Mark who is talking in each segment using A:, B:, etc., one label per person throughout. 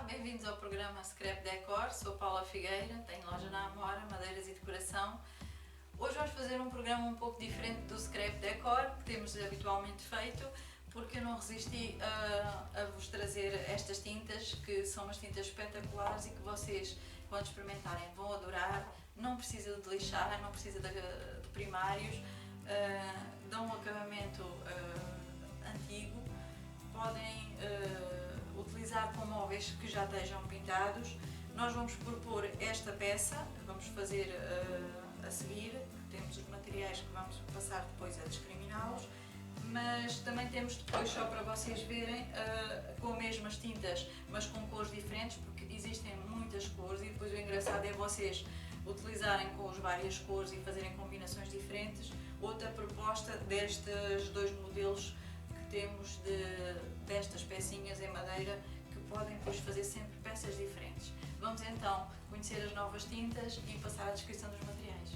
A: bem-vindos ao programa Scrap Decor. Sou Paula Figueira, tenho loja na Amora, madeiras e decoração. Hoje vamos fazer um programa um pouco diferente do Scrap Decor que temos habitualmente feito, porque eu não resisti a vos trazer estas tintas, que são umas tintas espetaculares e que vocês, quando experimentarem, vão adorar. Não precisa de lixar, não precisa de primários, dão um acabamento antigo, podem utilizar com móveis que já estejam pintados. Nós vamos propor esta peça, vamos fazer a seguir, temos os materiais que vamos passar depois a discriminá-los, mas também temos depois, só para vocês verem, com as mesmas tintas, mas com cores diferentes, porque existem muitas cores e depois o engraçado é vocês utilizarem com as várias cores e fazerem combinações diferentes. Outra proposta destes dois modelos que temos destas pecinhas em madeira, que podem depois fazer sempre peças diferentes. Vamos então conhecer as novas tintas e passar à descrição dos materiais.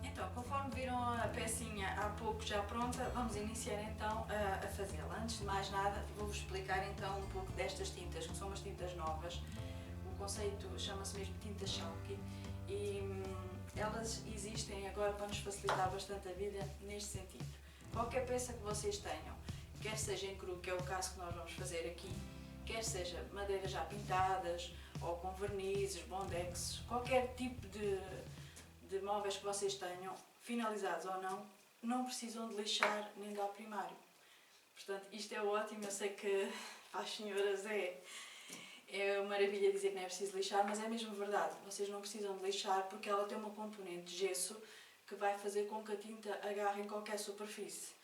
A: Então, conforme viram a pecinha há pouco já pronta, vamos iniciar então a fazê-la. Antes de mais nada, vou-vos explicar então um pouco destas tintas, que são umas tintas novas. O conceito chama-se mesmo tinta Chalky e elas existem agora para nos facilitar bastante a vida neste sentido. Qualquer peça que vocês tenham, quer seja em cru, que é o caso que nós vamos fazer aqui, quer seja madeiras já pintadas ou com vernizes, bondexes, qualquer tipo de móveis que vocês tenham, finalizados ou não, não precisam de lixar nem dar primário. Portanto, isto é ótimo. Eu sei que para as senhoras é uma maravilha dizer que não é preciso lixar, mas é mesmo verdade. Vocês não precisam de lixar porque ela tem uma componente de gesso que vai fazer com que a tinta agarre em qualquer superfície.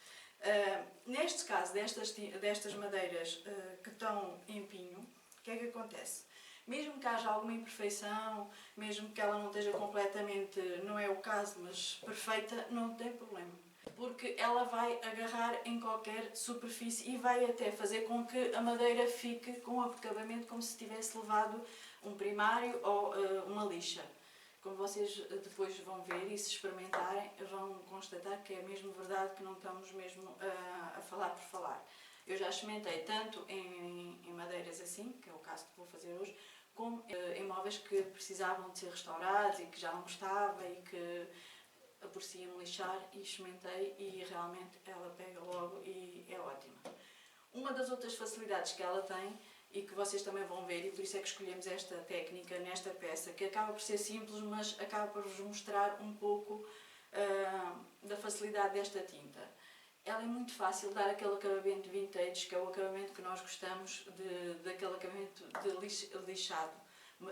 A: Neste caso, destas madeiras que estão em pinho, o que é que acontece? Mesmo que haja alguma imperfeição, mesmo que ela não esteja completamente, não é o caso, mas perfeita, não tem problema. Porque ela vai agarrar em qualquer superfície e vai até fazer com que a madeira fique com o acabamento como se tivesse levado um primário ou uma lixa. Como vocês depois vão ver e se experimentarem, vão constatar que é mesmo verdade, que não estamos mesmo a falar por falar. Eu já experimentei tanto em madeiras assim, que é o caso que vou fazer hoje, como em móveis que precisavam de ser restaurados e que já não gostava e que aprecia-me lixar, e experimentei e realmente ela pega logo e é ótima. Uma das outras facilidades que ela tem e que vocês também vão ver, e por isso é que escolhemos esta técnica nesta peça, que acaba por ser simples, mas acaba por vos mostrar um pouco da facilidade desta tinta. Ela é muito fácil de dar aquele acabamento vintage, que é o acabamento que nós gostamos, daquele acabamento de lixado,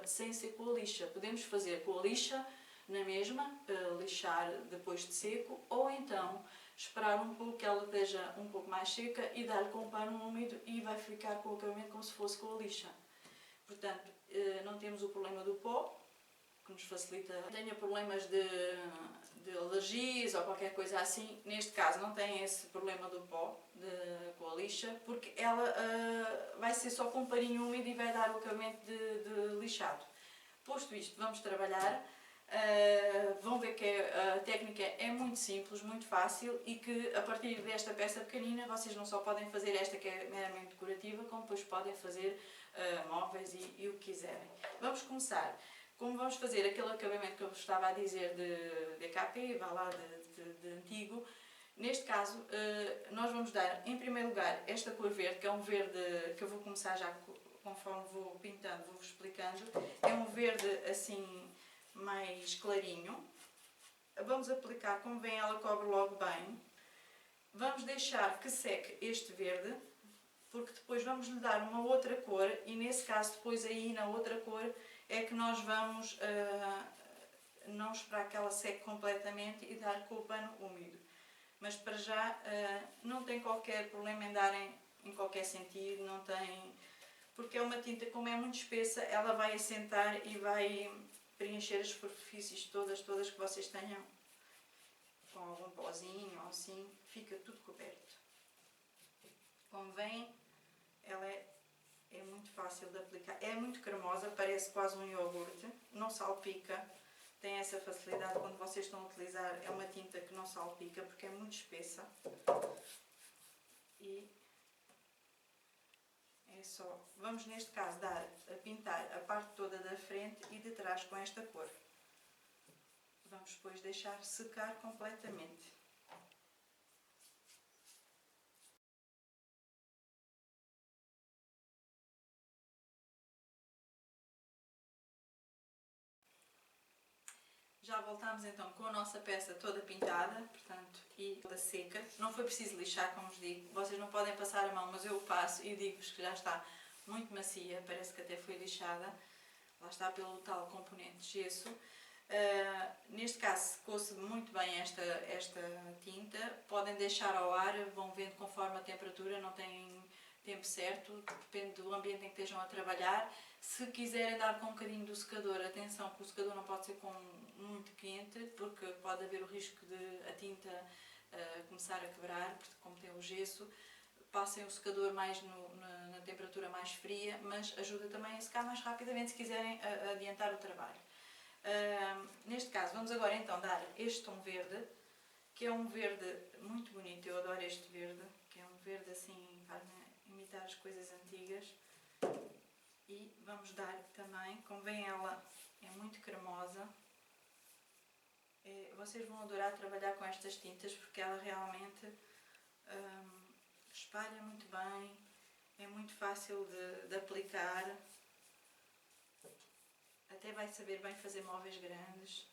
A: sem ser com a lixa. Podemos fazer com a lixa na mesma, lixar depois de seco, ou então esperar um pouco que ela esteja um pouco mais seca e dar-lhe com o pano úmido e vai ficar com o acabamento como se fosse com a lixa. Portanto, não temos o problema do pó, que nos facilita. Tenha problemas de alergias ou qualquer coisa assim, neste caso não tem esse problema do pó com a lixa, porque ela vai ser só com um paninho úmido e vai dar o acabamento de lixado. Posto isto, vamos trabalhar. Vão ver que a técnica é muito simples, muito fácil, e que a partir desta peça pequenina vocês não só podem fazer esta, que é meramente decorativa, como depois podem fazer móveis e o que quiserem. Vamos começar. Como vamos fazer aquele acabamento que eu vos estava a dizer de EKP, vá lá de antigo, neste caso nós vamos dar em primeiro lugar esta cor verde, que é um verde que eu vou começar já conforme vou pintando, vou-vos explicando. É um verde assim mais clarinho. Vamos aplicar, como vem, ela cobre logo bem. Vamos deixar que seque este verde porque depois vamos lhe dar uma outra cor e nesse caso depois aí na outra cor é que nós vamos não esperar que ela seque completamente e dar com o pano úmido. Mas para já não tem qualquer problema em darem em qualquer sentido, não tem, porque é uma tinta, como é muito espessa, ela vai assentar e vai preencher as superfícies todas que vocês tenham com algum pozinho ou assim, fica tudo coberto. Como veem, ela é muito fácil de aplicar, é muito cremosa, parece quase um iogurte, não salpica, tem essa facilidade quando vocês estão a utilizar, é uma tinta que não salpica porque é muito espessa. E é só, vamos neste caso a pintar a parte toda da frente e de trás com esta cor. Vamos depois deixar secar completamente. Já voltámos então com a nossa peça toda pintada, portanto, e toda seca. Não foi preciso lixar, como vos digo. Vocês não podem passar a mão, mas eu passo e digo-vos que já está muito macia, parece que até foi lixada. Lá está pelo tal componente de gesso. Neste caso secou-se muito bem esta tinta. Podem deixar ao ar, vão vendo conforme a temperatura, não têm tempo certo, depende do ambiente em que estejam a trabalhar. Se quiserem dar com um bocadinho do secador, atenção que o secador não pode ser com muito quente, porque pode haver o risco de a tinta começar a quebrar, porque como tem o gesso. Passem o secador mais na temperatura mais fria, mas ajuda também a secar mais rapidamente se quiserem adiantar o trabalho. Neste caso, vamos agora então dar este tom verde, que é um verde muito bonito, eu adoro este verde, que é um verde assim para imitar as coisas antigas. E vamos dar também, como vem ela é muito cremosa, vocês vão adorar trabalhar com estas tintas porque ela realmente espalha muito bem, é muito fácil de aplicar, até vai saber bem fazer móveis grandes.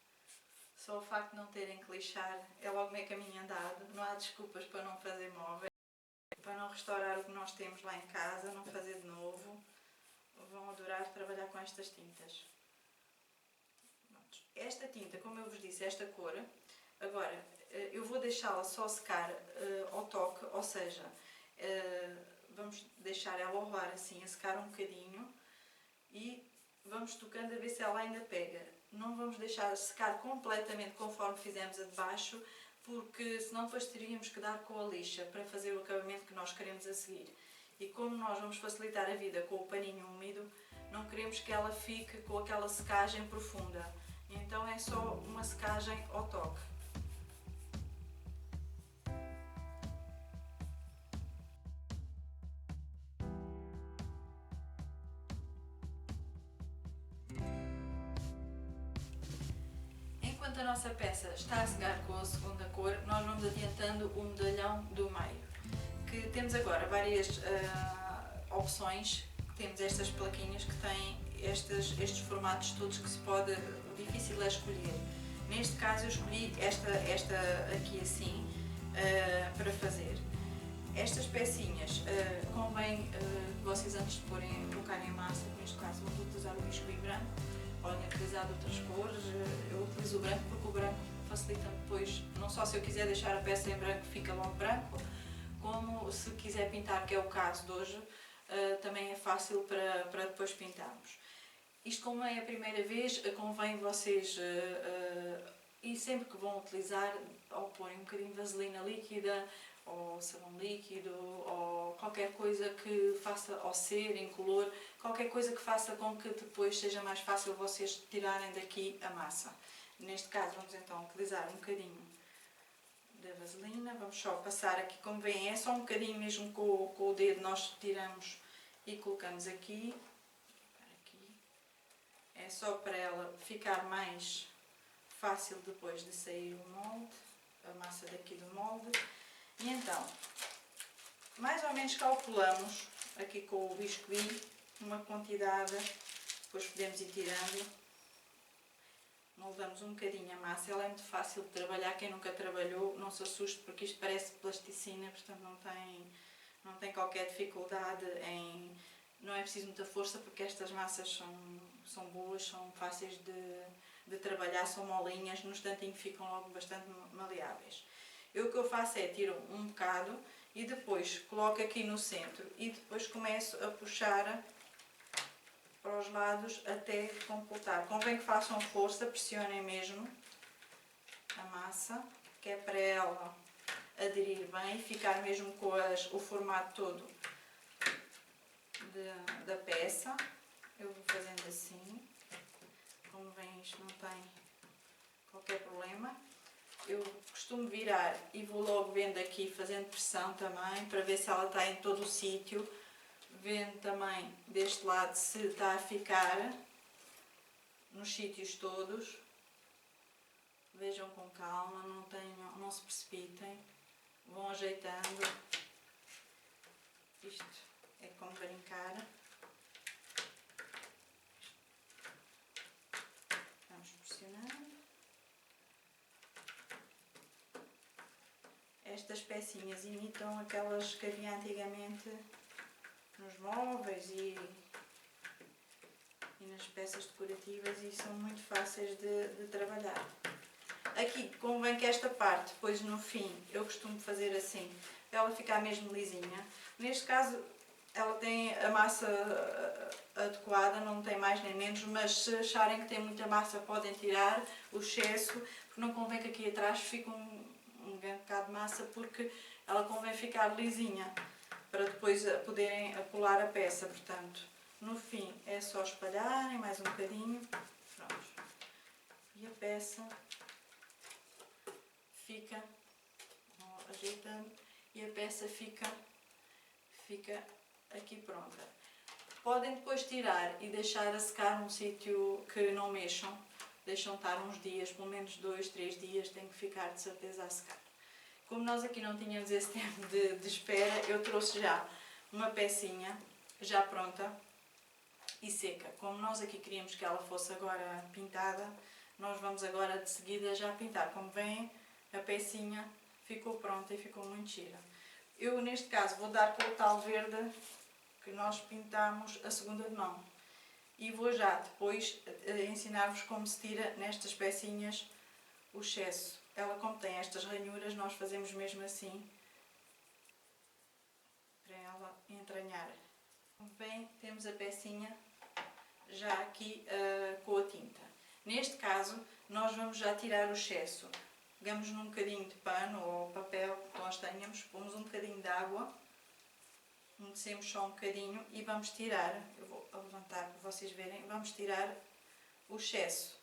A: Só o facto de não terem que lixar é logo meio caminho andado, não há desculpas para não fazer móveis, para não restaurar o que nós temos lá em casa, não fazer de novo. Vão adorar trabalhar com estas tintas. Esta tinta, como eu vos disse, esta cor, agora eu vou deixá-la só secar ao toque, ou seja, vamos deixar ela ao ar assim, a secar um bocadinho e vamos tocando a ver se ela ainda pega. Não vamos deixar secar completamente conforme fizemos a de baixo, porque senão depois teríamos que dar com a lixa para fazer o acabamento que nós queremos a seguir. E como nós vamos facilitar a vida com o paninho úmido, não queremos que ela fique com aquela secagem profunda. Então é só uma secagem ao toque. Enquanto a nossa peça está a secar com a segunda cor, nós vamos adiantando o medalhão do meio. Que temos agora várias opções, temos estas plaquinhas que têm estes formatos todos que se pode, difícil é escolher. Neste caso eu escolhi esta aqui assim para fazer. Estas pecinhas convém vocês antes de colocarem a massa, neste caso vou utilizar o biscuit branco, podem utilizar de outras cores, eu utilizo o branco porque o branco facilita depois, não só se eu quiser deixar a peça em branco fica logo branco, como se quiser pintar, que é o caso de hoje, também é fácil para depois pintarmos. Isto como é a primeira vez, convém vocês, e sempre que vão utilizar, ou porem um bocadinho de vaselina líquida, ou sabão líquido, ou qualquer coisa que faça, ou cera, incolor, qualquer coisa que faça com que depois seja mais fácil vocês tirarem daqui a massa. Neste caso vamos então utilizar um bocadinho da vaselina, vamos só passar aqui, como veem, é só um bocadinho mesmo com o dedo, nós tiramos e colocamos aqui. É só para ela ficar mais fácil depois de sair o molde, a massa daqui do molde. E então, mais ou menos calculamos aqui com o biscuit uma quantidade, depois podemos ir tirando. Moldamos um bocadinho a massa, ela é muito fácil de trabalhar, quem nunca trabalhou não se assuste porque isto parece plasticina, portanto não tem qualquer dificuldade em... Não é preciso muita força porque estas massas são boas, são fáceis de trabalhar, são molinhas, no instantinho ficam logo bastante maleáveis. O que eu faço é tiro um bocado e depois coloco aqui no centro e depois começo a puxar para os lados até completar. Convém que façam força, pressionem mesmo a massa, que é para ela aderir bem e ficar mesmo com o formato todo da peça. Eu vou fazendo assim, como veem isto não tem qualquer problema. Eu costumo virar e vou logo vendo aqui, fazendo pressão também, para ver se ela está em todo o sítio. Vendo também deste lado se está a ficar nos sítios todos. Vejam com calma, não se precipitem. Vão ajeitando. Isto é como brincar. Vamos pressionando. Estas pecinhas imitam aquelas que havia antigamente nos móveis e nas peças decorativas e são muito fáceis de trabalhar. Aqui convém que esta parte, depois no fim, eu costumo fazer assim, para ela ficar mesmo lisinha. Neste caso, ela tem a massa adequada, não tem mais nem menos, mas se acharem que tem muita massa podem tirar o excesso, porque não convém que aqui atrás fique um grande bocado de massa, porque ela convém ficar lisinha, para depois poderem colar a peça. Portanto, no fim é só espalharem mais um bocadinho, pronto, e a peça fica, ajeitando, e a peça fica aqui pronta. Podem depois tirar e deixar a secar num sítio que não mexam, deixam estar uns dias, pelo menos 2, 3 dias, tem que ficar de certeza a secar. Como nós aqui não tínhamos esse tempo de espera, eu trouxe já uma pecinha já pronta e seca. Como nós aqui queríamos que ela fosse agora pintada, nós vamos agora de seguida já pintar. Como veem, a pecinha ficou pronta e ficou muito gira. Eu neste caso vou dar com o tal verde que nós pintamos a segunda de mão. E vou já depois ensinar-vos como se tira nestas pecinhas o excesso. Ela, como tem estas ranhuras, nós fazemos mesmo assim, para ela entranhar. Bem, temos a pecinha já aqui com a tinta. Neste caso, nós vamos já tirar o excesso. Pegamos num bocadinho de pano ou papel que nós tenhamos, pomos um bocadinho de água, umedecemos só um bocadinho e vamos tirar, eu vou levantar para vocês verem, vamos tirar o excesso.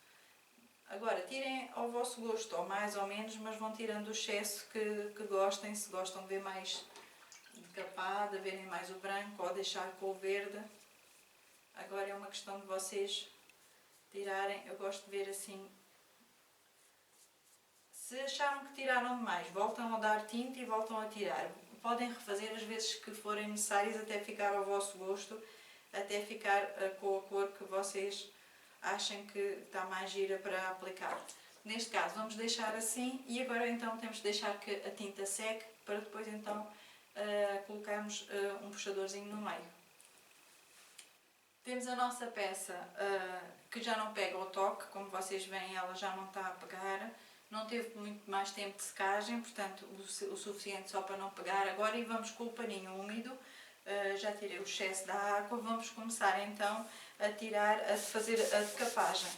A: Agora, tirem ao vosso gosto, ou mais ou menos, mas vão tirando o excesso que gostem, se gostam de ver mais encapada, verem mais o branco ou deixar com o verde. Agora é uma questão de vocês tirarem, eu gosto de ver assim. Se acharam que tiraram demais, voltam a dar tinta e voltam a tirar. Podem refazer as vezes que forem necessárias até ficar ao vosso gosto, até ficar com a cor que vocês achem que está mais gira para aplicar. Neste caso vamos deixar assim e agora então temos de deixar que a tinta seque para depois então colocarmos um puxadorzinho no meio. Temos a nossa peça que já não pega o toque, como vocês veem ela já não está a pegar, não teve muito mais tempo de secagem, portanto o suficiente só para não pegar agora e vamos com o paninho úmido. Já tirei o excesso da água, vamos começar então a fazer a decapagem.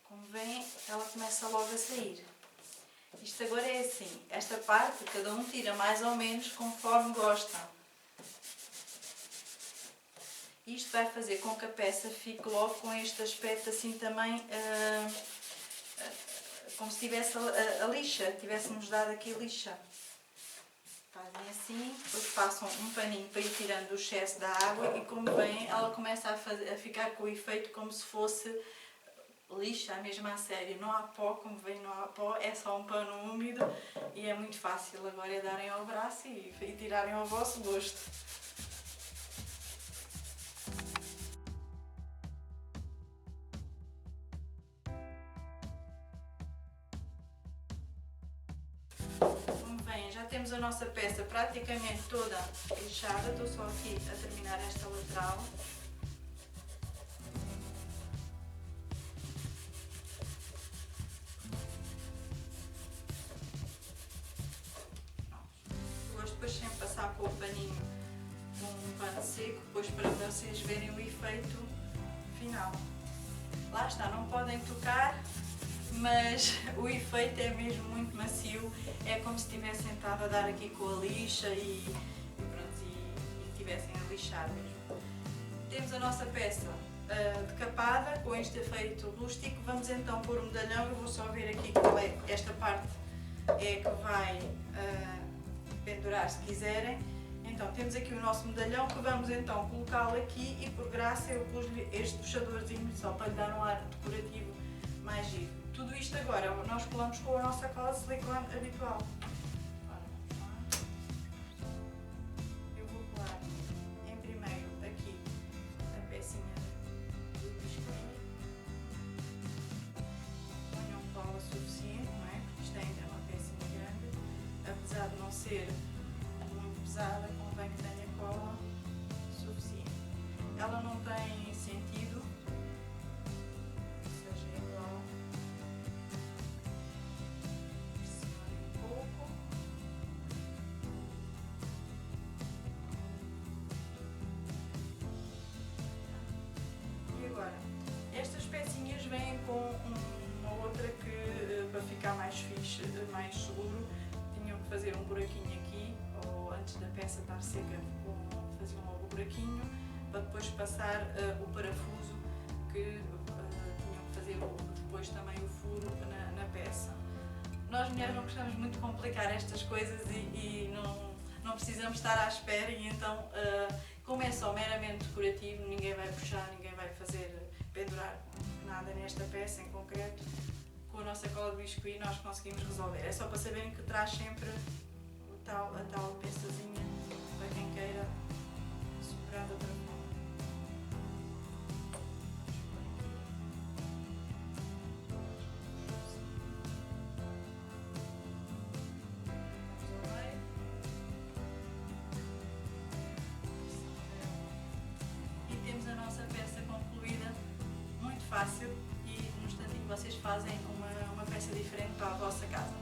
A: Como veem, ela começa logo a sair. Isto agora é assim, esta parte cada um tira mais ou menos conforme gosta. Isto vai fazer com que a peça fique logo com este aspecto assim também, como se tivesse a lixa, tivéssemos dado aqui lixa. Fazem assim, depois passam um paninho para ir tirando o excesso da água e como veem ela começa a ficar com o efeito como se fosse lixa, mesmo a sério. Não há pó, como veem não há pó, é só um pano úmido e é muito fácil. Agora é darem ao braço e tirarem ao vosso gosto. temos a nossa peça praticamente toda lixada. Estou só aqui a terminar esta lateral. Gosto depois sempre de passar com o paninho, com um pano seco, depois para vocês verem o efeito final. Lá está, não podem tocar, mas o efeito é mesmo muito macio, é como se estivessem sentado a dar aqui com a lixa e estivessem a lixar mesmo. Temos a nossa peça decapada com este efeito rústico. Vamos então pôr o medalhão. Eu vou só ver aqui qual é esta parte é que vai pendurar se quiserem. Então temos aqui o nosso medalhão que vamos então colocá-lo aqui e por graça eu pus-lhe este puxadorzinho só para lhe dar um ar decorativo mais giro. Tudo isto agora nós colamos com a nossa cola de silicone habitual. Eu vou colar em primeiro aqui a pecinha do biscoito. Ponham cola suficiente, não é? Porque isto ainda é uma pecinha grande. Apesar de não ser muito pesada, convém que tenha cola suficiente. Ela não tem sentido que seja igual. Pressione um pouco. E agora, estas pecinhas vêm com uma outra que, para ficar mais fixe, mais seguro, tinham que fazer um buraquinho aqui, ou antes da peça estar seca, faziam logo o buraquinho, para depois passar o parafuso, que tinham que fazer depois também o furo na peça. Nós mulheres não gostamos muito de complicar estas coisas e não precisamos estar à espera, e então, como é só meramente decorativo, ninguém vai puxar, ninguém vai fazer pendurar nada nesta peça em concreto. Com a nossa cola de biscuit nós conseguimos resolver. É só para saberem que traz sempre a tal peçazinha para quem queira superar de outra forma. E temos a nossa peça concluída, muito fácil, e no instantinho vocês fazem uma peça diferente para a vossa casa.